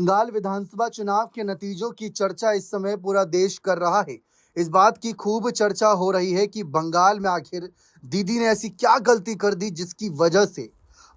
बंगाल विधानसभा चुनाव के नतीजों की चर्चा इस समय पूरा देश कर रहा है। इस बात की खूब चर्चा हो रही है कि बंगाल में आखिर दीदी ने ऐसी क्या गलती कर दी जिसकी वजह से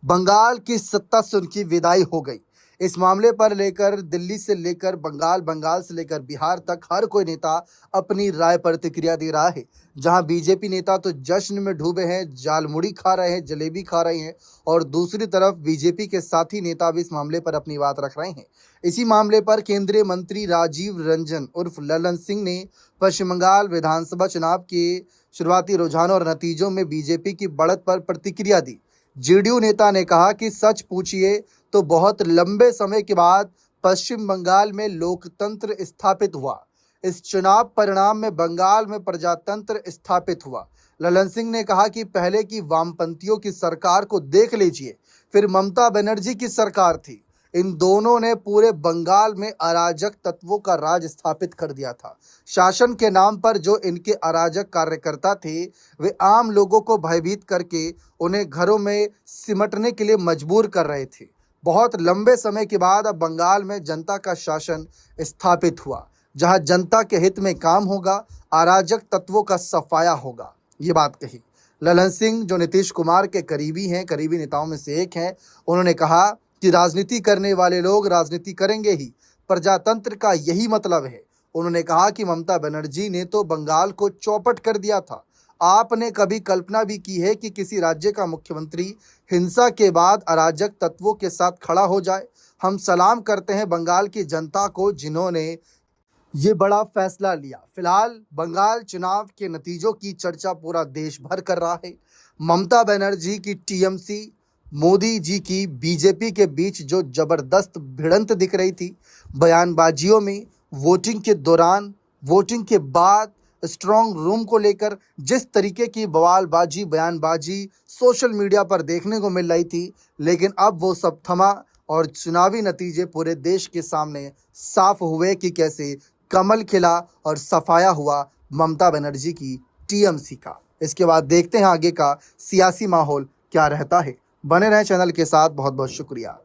बंगाल की सत्ता से उनकी विदाई हो गई। इस मामले पर लेकर दिल्ली से लेकर बंगाल, बंगाल से लेकर बिहार तक हर कोई नेता अपनी राय प्रतिक्रिया दे रहा है। जहां बीजेपी नेता तो जश्न में डूबे हैं, जालमुड़ी खा रहे हैं, जलेबी खा रहे हैं, और दूसरी तरफ बीजेपी के साथी नेता भी इस मामले पर अपनी बात रख रहे हैं। इसी मामले पर केंद्रीय मंत्री राजीव रंजन उर्फ ललन सिंह ने पश्चिम बंगाल विधानसभा चुनाव के शुरुआती रुझानों और नतीजों में बीजेपी की बढ़त पर प्रतिक्रिया दी। जेडीयू नेता ने कहा कि सच पूछिए तो बहुत लंबे समय के बाद पश्चिम बंगाल में लोकतंत्र स्थापित हुआ। इस चुनाव परिणाम में बंगाल में प्रजातंत्र स्थापित हुआ। ललन सिंह ने कहा कि पहले की वामपंथियों की सरकार को देख लीजिए, फिर ममता बनर्जी की सरकार थी। इन दोनों ने पूरे बंगाल में अराजक तत्वों का राज स्थापित कर दिया था। शासन के नाम पर जो इनके अराजक कार्यकर्ता थे, वे आम लोगों को भयभीत करके उन्हें घरों में सिमटने के लिए मजबूर कर रहे थे। बहुत लंबे समय के बाद अब बंगाल में जनता का शासन स्थापित हुआ, जहां जनता के हित में काम होगा, अराजक तत्वों का सफाया होगा। ये बात कही ललन सिंह, जो नीतीश कुमार के करीबी हैं, करीबी नेताओं में से एक हैं। उन्होंने कहा कि राजनीति करने वाले लोग राजनीति करेंगे ही, प्रजातंत्र का यही मतलब है। उन्होंने कहा कि ममता बनर्जी ने तो बंगाल को चौपट कर दिया था। आपने कभी कल्पना भी की है कि किसी राज्य का मुख्यमंत्री हिंसा के बाद अराजक तत्वों के साथ खड़ा हो जाए? हम सलाम करते हैं बंगाल की जनता को, जिन्होंने ये बड़ा फैसला लिया। फिलहाल बंगाल चुनाव के नतीजों की चर्चा पूरा देश भर कर रहा है। ममता बनर्जी की टीएमसी, मोदी जी की बीजेपी के बीच जो जबरदस्त भिड़ंत दिख रही थी, बयानबाजियों में, वोटिंग के दौरान, वोटिंग के बाद, स्ट्रांग रूम को लेकर जिस तरीके की बवालबाजी, बयानबाजी सोशल मीडिया पर देखने को मिल रही थी, लेकिन अब वो सब थमा और चुनावी नतीजे पूरे देश के सामने साफ हुए कि कैसे कमल खिला और सफाया हुआ ममता बनर्जी की टीएमसी का। इसके बाद देखते हैं आगे का सियासी माहौल क्या रहता है। बने रहें चैनल के साथ। बहुत बहुत शुक्रिया।